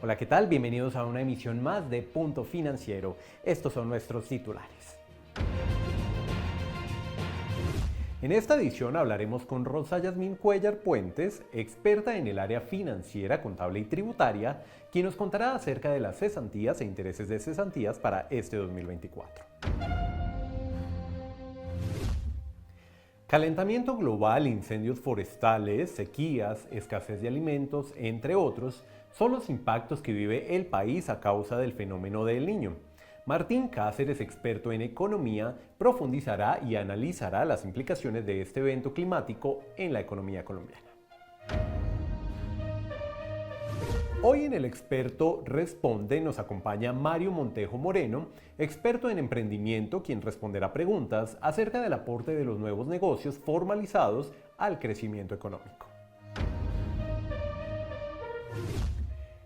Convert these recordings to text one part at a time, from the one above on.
Hola, ¿qué tal? Bienvenidos a una emisión más de Punto Financiero. Estos son nuestros titulares. En esta edición hablaremos con Rosa Yasmín Cuellar Puentes, experta en el área financiera, contable y tributaria, quien nos contará acerca de las cesantías e intereses de cesantías para este 2024. Calentamiento global, incendios forestales, sequías, escasez de alimentos, entre otros, son los impactos que vive el país a causa del fenómeno del Niño. Martín Cáceres, experto en economía, profundizará y analizará las implicaciones de este evento climático en la economía colombiana. Hoy en El Experto Responde nos acompaña Mario Montejo Moreno, experto en emprendimiento, quien responderá preguntas acerca del aporte de los nuevos negocios formalizados al crecimiento económico.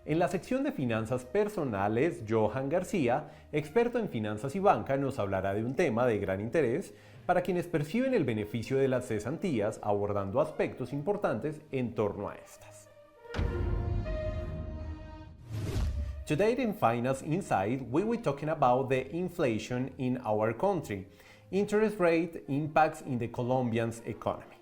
En la sección de finanzas personales, Johan García, experto en finanzas y banca, nos hablará de un tema de gran interés para quienes perciben el beneficio de las cesantías, abordando aspectos importantes en torno a estas. Today in Finance Insight, we will be talking about the inflation in our country, interest rate impacts in the Colombian economy.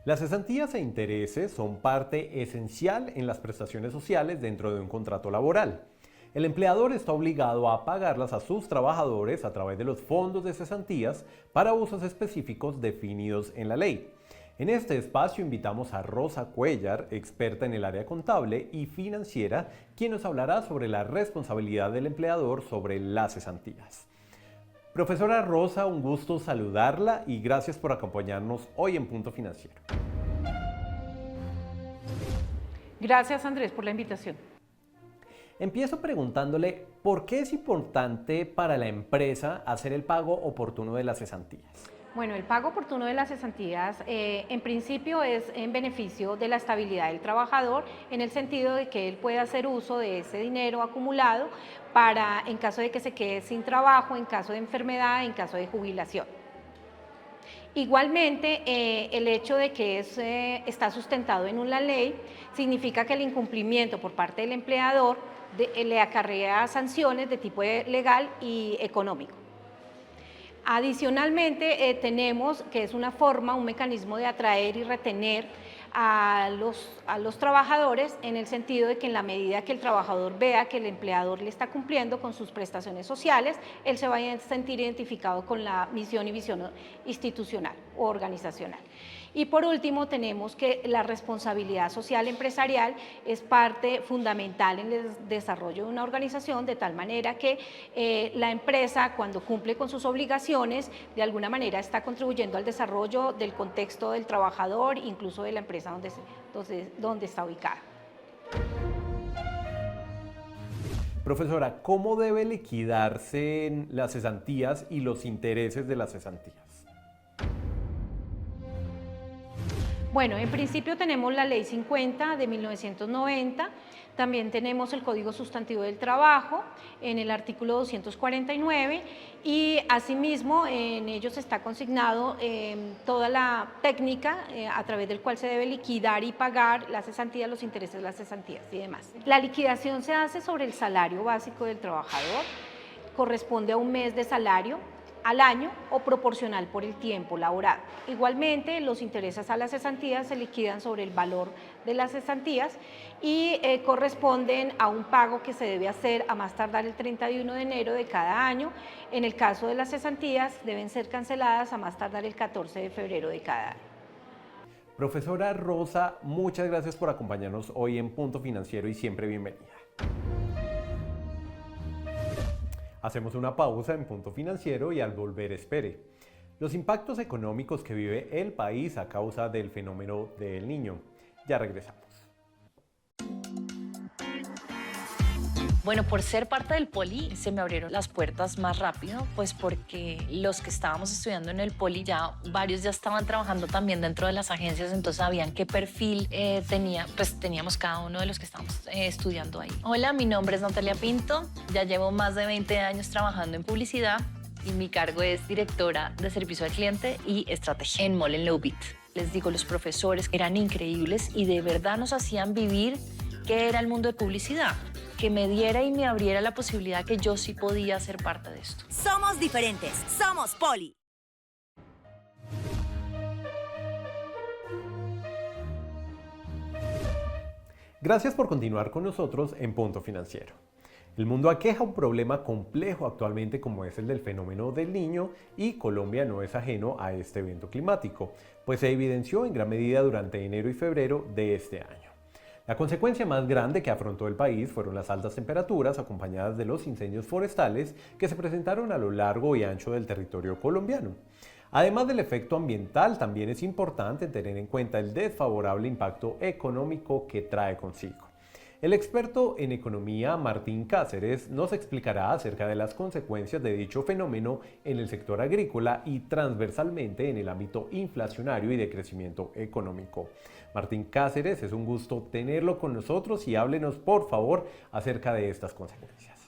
Las cesantías e intereses son parte esencial en las prestaciones sociales dentro de un contrato laboral. El empleador está obligado a pagarlas a sus trabajadores a través de los fondos de cesantías para usos específicos definidos en la ley. En este espacio invitamos a Rosa Cuellar, experta en el área contable y financiera, quien nos hablará sobre la responsabilidad del empleador sobre las cesantías. Profesora Rosa, un gusto saludarla y gracias por acompañarnos hoy en Punto Financiero. Gracias, Andrés, por la invitación. Empiezo preguntándole por qué es importante para la empresa hacer el pago oportuno de las cesantías. Bueno, el pago oportuno de las cesantías en principio es en beneficio de la estabilidad del trabajador, en el sentido de que él puede hacer uso de ese dinero acumulado para, en caso de que se quede sin trabajo, en caso de enfermedad, en caso de jubilación. Igualmente, el hecho de que está sustentado en una ley significa que el incumplimiento por parte del empleador le acarrea sanciones de tipo legal y económico. Adicionalmente, tenemos que es una forma, un mecanismo de atraer y retener a los trabajadores, en el sentido de que en la medida que el trabajador vea que el empleador le está cumpliendo con sus prestaciones sociales, él se va a sentir identificado con la misión y visión institucional o organizacional. Y por último, tenemos que la responsabilidad social empresarial es parte fundamental en el desarrollo de una organización, de tal manera que la empresa, cuando cumple con sus obligaciones, de alguna manera está contribuyendo al desarrollo del contexto del trabajador, incluso de la empresa donde está ubicada. Profesora, ¿cómo debe liquidarse las cesantías y los intereses de las cesantías? Bueno, en principio tenemos la Ley 50 de 1990, también tenemos el Código Sustantivo del Trabajo en el artículo 249 y asimismo en ellos está consignado toda la técnica a través del cual se debe liquidar y pagar las cesantías, los intereses de las cesantías y demás. La liquidación se hace sobre el salario básico del trabajador, corresponde a un mes de salario al año o proporcional por el tiempo laborado. Igualmente, los intereses a las cesantías se liquidan sobre el valor de las cesantías y corresponden a un pago que se debe hacer a más tardar el 31 de enero de cada año. En el caso de las cesantías, deben ser canceladas a más tardar el 14 de febrero de cada año. Profesora Rosa, muchas gracias por acompañarnos hoy en Punto Financiero y siempre bienvenida. Hacemos una pausa en Punto Financiero y al volver espere. Los impactos económicos que vive el país a causa del fenómeno del Niño. Ya regresamos. Bueno, por ser parte del Poli se me abrieron las puertas más rápido, pues porque los que estábamos estudiando en el Poli varios ya estaban trabajando también dentro de las agencias, entonces sabían qué perfil teníamos cada uno de los que estábamos estudiando ahí. Hola, mi nombre es Natalia Pinto, ya llevo más de 20 años trabajando en publicidad y mi cargo es directora de servicio al cliente y estrategia en Mall en Lowbit. Les digo, los profesores eran increíbles y de verdad nos hacían vivir qué era el mundo de publicidad, que me diera y me abriera la posibilidad que yo sí podía ser parte de esto. Somos diferentes, somos Poli. Gracias por continuar con nosotros en Punto Financiero. El mundo aqueja un problema complejo actualmente como es el del fenómeno del Niño y Colombia no es ajeno a este evento climático, pues se evidenció en gran medida durante enero y febrero de este año. La consecuencia más grande que afrontó el país fueron las altas temperaturas acompañadas de los incendios forestales que se presentaron a lo largo y ancho del territorio colombiano. Además del efecto ambiental, también es importante tener en cuenta el desfavorable impacto económico que trae consigo. El experto en economía Martín Cáceres nos explicará acerca de las consecuencias de dicho fenómeno en el sector agrícola y transversalmente en el ámbito inflacionario y de crecimiento económico. Martín Cáceres, es un gusto tenerlo con nosotros y háblenos por favor acerca de estas consecuencias.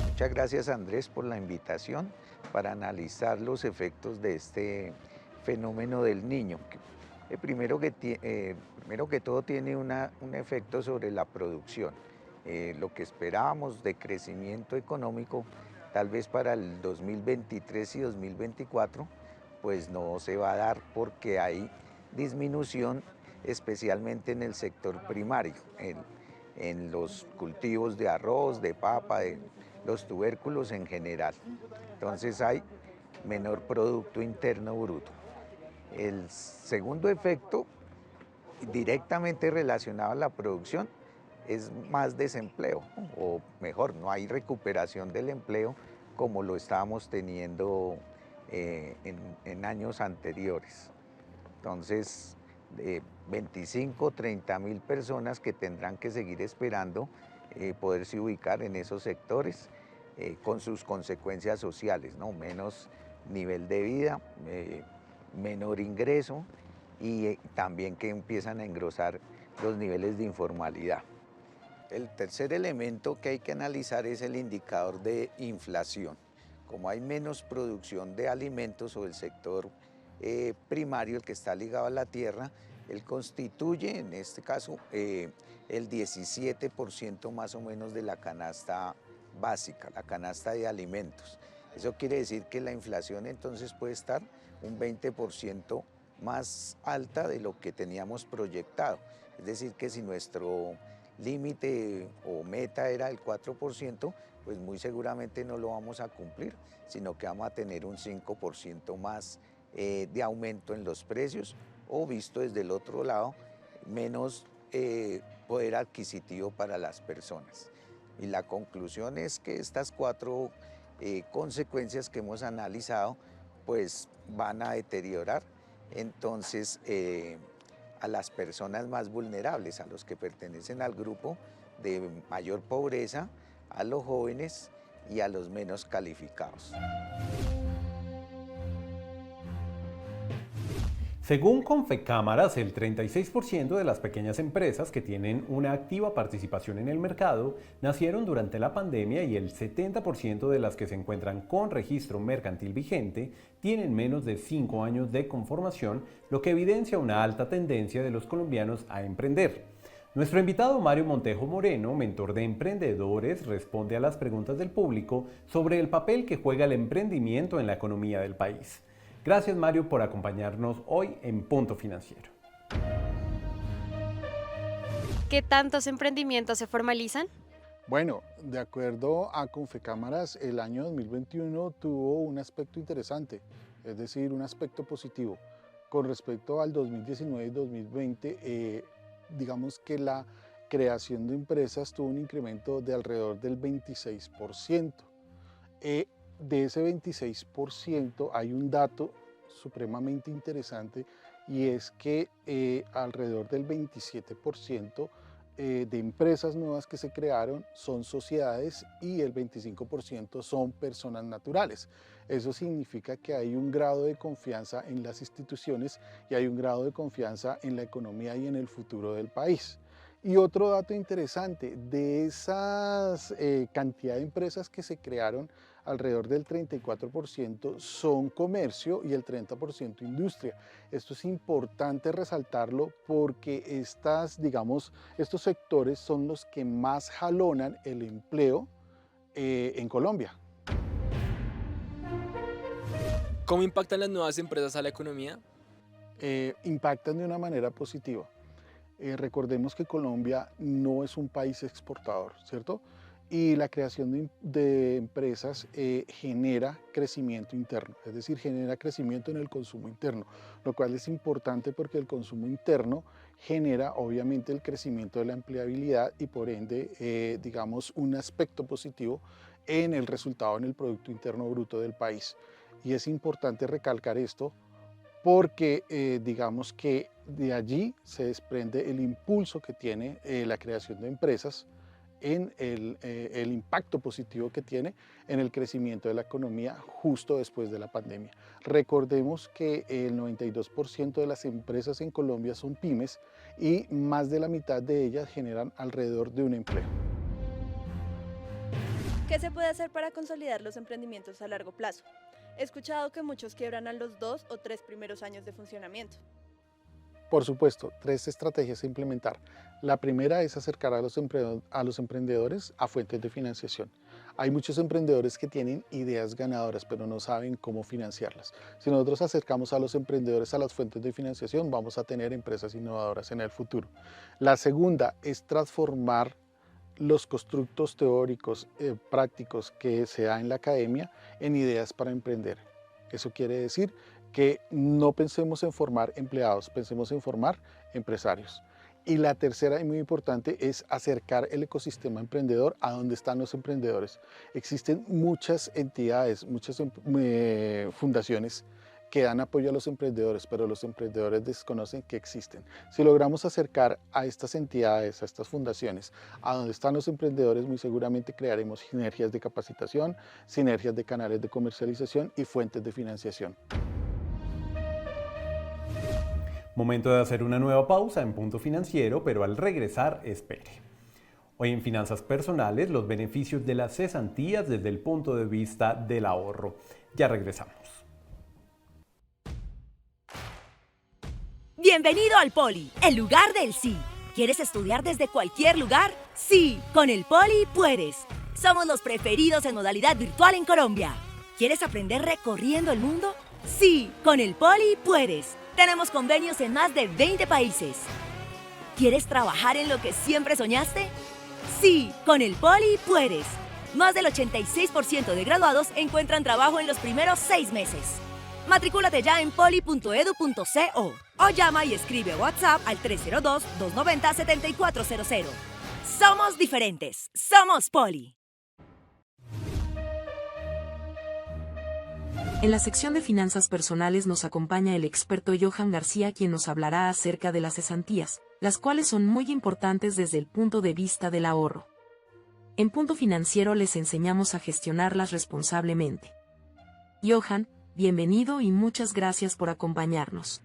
Muchas gracias Andrés por la invitación para analizar los efectos de este fenómeno del Niño. Primero que todo tiene un efecto sobre la producción. Lo que esperábamos de crecimiento económico tal vez para el 2023 y 2024 pues no se va a dar porque hay disminución especialmente en el sector primario, en los cultivos de arroz, de papa, de los tubérculos en general. Entonces hay menor Producto Interno Bruto. El segundo efecto, directamente relacionado a la producción, es más desempleo, o mejor, no hay recuperación del empleo como lo estábamos teniendo en años anteriores. Entonces, 25, 30 mil personas que tendrán que seguir esperando poderse ubicar en esos sectores con sus consecuencias sociales, ¿no? Menos nivel de vida, menor ingreso y también que empiezan a engrosar los niveles de informalidad. El tercer elemento que hay que analizar es el indicador de inflación. Como hay menos producción de alimentos o el sector primario, el que está ligado a la tierra, él constituye, en este caso, el 17% más o menos de la canasta básica, la canasta de alimentos. Eso quiere decir que la inflación entonces puede estar un 20% más alta de lo que teníamos proyectado. Es decir, que si nuestro límite o meta era el 4%, pues muy seguramente no lo vamos a cumplir, sino que vamos a tener un 5% más de aumento en los precios o visto desde el otro lado, menos poder adquisitivo para las personas. Y la conclusión es que estas cuatro consecuencias que hemos analizado pues van a deteriorar entonces a las personas más vulnerables, a los que pertenecen al grupo de mayor pobreza, a los jóvenes y a los menos calificados. Según Confecámaras, el 36% de las pequeñas empresas que tienen una activa participación en el mercado nacieron durante la pandemia y el 70% de las que se encuentran con registro mercantil vigente tienen menos de 5 años de conformación, lo que evidencia una alta tendencia de los colombianos a emprender. Nuestro invitado Mario Montejo Moreno, mentor de emprendedores, responde a las preguntas del público sobre el papel que juega el emprendimiento en la economía del país. Gracias Mario por acompañarnos hoy en Punto Financiero. ¿Qué tantos emprendimientos se formalizan? Bueno, de acuerdo a Confecámaras, el año 2021 tuvo un aspecto interesante, es decir, un aspecto positivo. Con respecto al 2019 y 2020, digamos que la creación de empresas tuvo un incremento de alrededor del 26%. De ese 26% hay un dato supremamente interesante y es que alrededor del 27% de empresas nuevas que se crearon son sociedades y el 25% son personas naturales. Eso significa que hay un grado de confianza en las instituciones y hay un grado de confianza en la economía y en el futuro del país. Y otro dato interesante, de esas cantidad de empresas que se crearon, alrededor del 34% son comercio y el 30% industria. Esto es importante resaltarlo porque estos sectores son los que más jalonan el empleo en Colombia. ¿Cómo impactan las nuevas empresas a la economía? Impactan de una manera positiva. Recordemos que Colombia no es un país exportador, ¿cierto? Y la creación de empresas genera crecimiento interno, es decir, genera crecimiento en el consumo interno, lo cual es importante porque el consumo interno genera obviamente el crecimiento de la empleabilidad y por ende, un aspecto positivo en el resultado, en el Producto Interno Bruto del país. Y es importante recalcar esto porque digamos que de allí se desprende el impulso que tiene la creación de empresas en el impacto positivo que tiene en el crecimiento de la economía justo después de la pandemia. Recordemos que el 92% de las empresas en Colombia son pymes y más de la mitad de ellas generan alrededor de un empleo. ¿Qué se puede hacer para consolidar los emprendimientos a largo plazo? He escuchado que muchos quiebran a los 2 o 3 primeros años de funcionamiento. Por supuesto, 3 estrategias a implementar. La primera es acercar a los emprendedores a fuentes de financiación. Hay muchos emprendedores que tienen ideas ganadoras, pero no saben cómo financiarlas. Si nosotros acercamos a los emprendedores a las fuentes de financiación, vamos a tener empresas innovadoras en el futuro. La segunda es transformar los constructos teóricos, prácticos que se da en la academia en ideas para emprender. Eso quiere decir que no pensemos en formar empleados, pensemos en formar empresarios. Y la tercera y muy importante es acercar el ecosistema emprendedor a donde están los emprendedores. Existen muchas entidades, muchas fundaciones que dan apoyo a los emprendedores, pero los emprendedores desconocen que existen. Si logramos acercar a estas entidades, a estas fundaciones, a donde están los emprendedores, muy seguramente crearemos sinergias de capacitación, sinergias de canales de comercialización y fuentes de financiación. Momento de hacer una nueva pausa en Punto Financiero, pero al regresar, espere. Hoy en Finanzas Personales, los beneficios de las cesantías desde el punto de vista del ahorro. Ya regresamos. Bienvenido al Poli, el lugar del sí. ¿Quieres estudiar desde cualquier lugar? Sí, con el Poli puedes. Somos los preferidos en modalidad virtual en Colombia. ¿Quieres aprender recorriendo el mundo? Sí, con el Poli puedes. Tenemos convenios en más de 20 países. ¿Quieres trabajar en lo que siempre soñaste? Sí, con el Poli puedes. Más del 86% de graduados encuentran trabajo en los primeros 6 meses. Matricúlate ya en poli.edu.co o llama y escribe WhatsApp al 302-290-7400. Somos diferentes. Somos Poli. En la sección de finanzas personales nos acompaña el experto Johan García, quien nos hablará acerca de las cesantías, las cuales son muy importantes desde el punto de vista del ahorro. En Punto Financiero les enseñamos a gestionarlas responsablemente. Johan, bienvenido y muchas gracias por acompañarnos.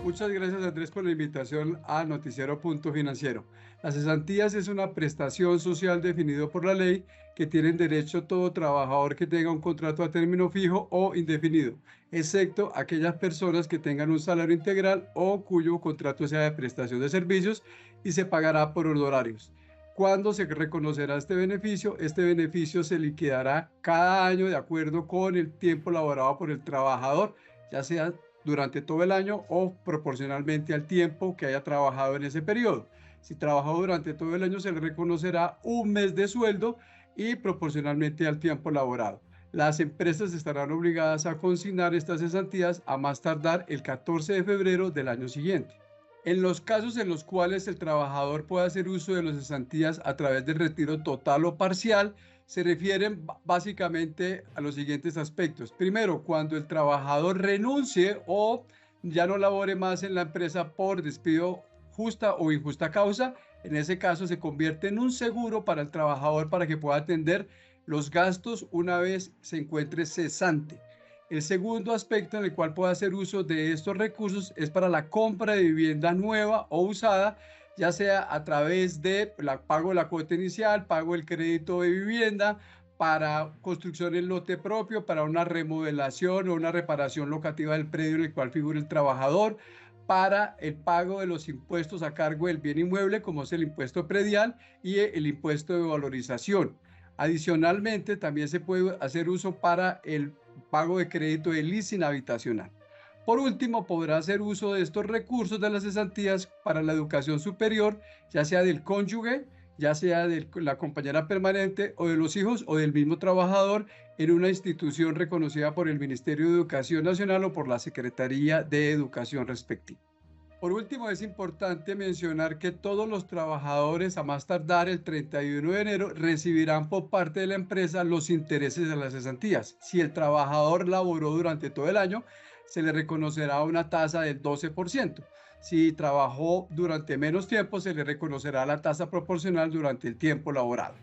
Muchas gracias, Andrés, por la invitación a Noticiero Punto Financiero. Las cesantías es una prestación social definido por la ley que tienen derecho todo trabajador que tenga un contrato a término fijo o indefinido, excepto aquellas personas que tengan un salario integral o cuyo contrato sea de prestación de servicios y se pagará por honorarios. ¿Cuándo se reconocerá este beneficio? Este beneficio se liquidará cada año de acuerdo con el tiempo laborado por el trabajador, ya sea durante todo el año o proporcionalmente al tiempo que haya trabajado en ese periodo. Si trabajó durante todo el año, se le reconocerá un mes de sueldo y proporcionalmente al tiempo laborado. Las empresas estarán obligadas a consignar estas cesantías a más tardar el 14 de febrero del año siguiente. En los casos en los cuales el trabajador pueda hacer uso de las cesantías a través del retiro total o parcial, se refieren básicamente a los siguientes aspectos. Primero, cuando el trabajador renuncie o ya no labore más en la empresa por despido justa o injusta causa, en ese caso se convierte en un seguro para el trabajador para que pueda atender los gastos una vez se encuentre cesante. El segundo aspecto en el cual puede hacer uso de estos recursos es para la compra de vivienda nueva o usada, ya sea a través de pago de la cuota inicial, pago del crédito de vivienda, para construcción en lote propio, para una remodelación o una reparación locativa del predio en el cual figura el trabajador, para el pago de los impuestos a cargo del bien inmueble, como es el impuesto predial y el impuesto de valorización. Adicionalmente, también se puede hacer uso para el pago de crédito de leasing habitacional. Por último, podrá hacer uso de estos recursos de las cesantías para la educación superior, ya sea del cónyuge, ya sea de la compañera permanente o de los hijos o del mismo trabajador en una institución reconocida por el Ministerio de Educación Nacional o por la Secretaría de Educación respectiva. Por último, es importante mencionar que todos los trabajadores, a más tardar el 31 de enero, recibirán por parte de la empresa los intereses de las cesantías. Si el trabajador laboró durante todo el año, se le reconocerá una tasa del 12%. Si trabajó durante menos tiempo, se le reconocerá la tasa proporcional durante el tiempo laborado.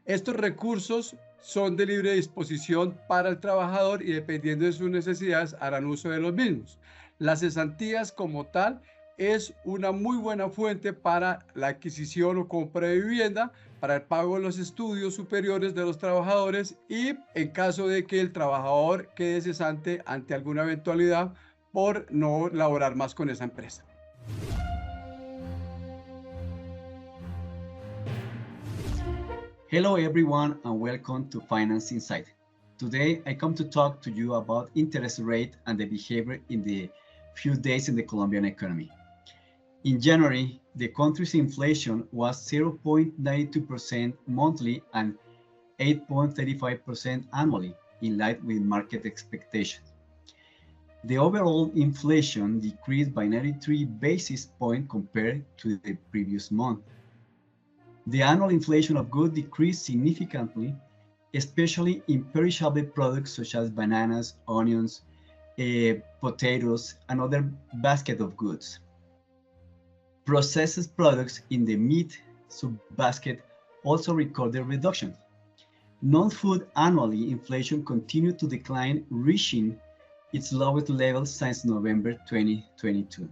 Estos recursos son de libre disposición para el trabajador y dependiendo de sus necesidades harán uso de los mismos. Las cesantías como tal es una muy buena fuente para la adquisición o compra de vivienda, para el pago de los estudios superiores de los trabajadores y en caso de que el trabajador quede cesante ante alguna eventualidad por no laborar más con esa empresa. Hello everyone and welcome to Finance Insight. Today I come to talk to you about interest rate and the behavior in the few days in the Colombian economy. In January, the country's inflation was 0.92% monthly and 8.35% annually, in line with market expectations. The overall inflation decreased by 93 basis points compared to the previous month. The annual inflation of goods decreased significantly, especially in perishable products such as bananas, onions, potatoes, and other basket of goods. Processed products in the meat sub-basket also recorded reductions. Non-food annually inflation continued to decline, reaching its lowest level since November 2022.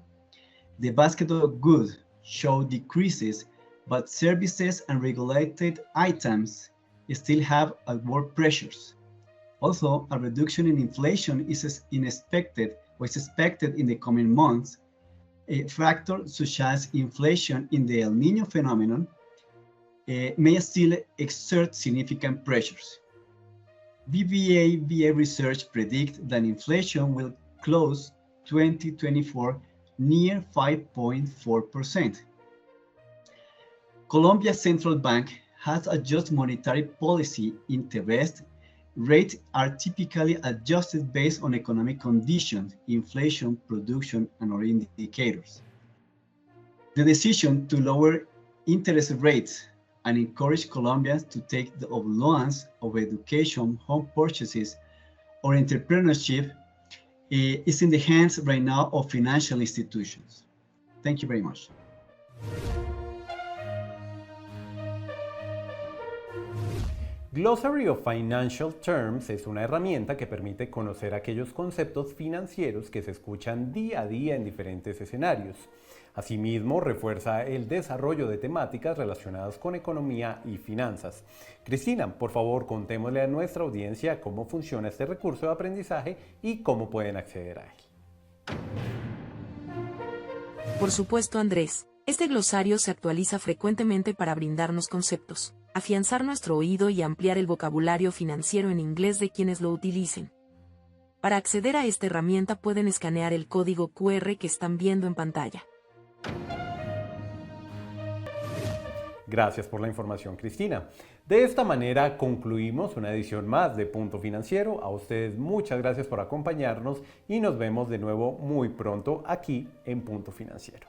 The basket of goods showed decreases, but services and regulated items still have upward pressures. Also, a reduction in inflation is expected in the coming months. A factor such as inflation in the El Niño phenomenon may still exert significant pressures. BBVA Research predicts that inflation will close 2024 near 5.4%. Colombia's central bank has adjusted monetary policy. Interest rates are typically adjusted based on economic conditions, inflation, production, and other indicators. The decision to lower interest rates and encourage Colombians to take loans of education, home purchases, or entrepreneurship is in the hands right now of financial institutions. Thank you very much. Glossary of Financial Terms es una herramienta que permite conocer aquellos conceptos financieros que se escuchan día a día en diferentes escenarios. Asimismo, refuerza el desarrollo de temáticas relacionadas con economía y finanzas. Cristina, por favor, contémosle a nuestra audiencia cómo funciona este recurso de aprendizaje y cómo pueden acceder a él. Por supuesto, Andrés. Este glosario se actualiza frecuentemente para brindarnos conceptos, afianzar nuestro oído y ampliar el vocabulario financiero en inglés de quienes lo utilicen. Para acceder a esta herramienta pueden escanear el código QR que están viendo en pantalla. Gracias por la información, Cristina. De esta manera concluimos una edición más de Punto Financiero. A ustedes muchas gracias por acompañarnos y nos vemos de nuevo muy pronto aquí en Punto Financiero.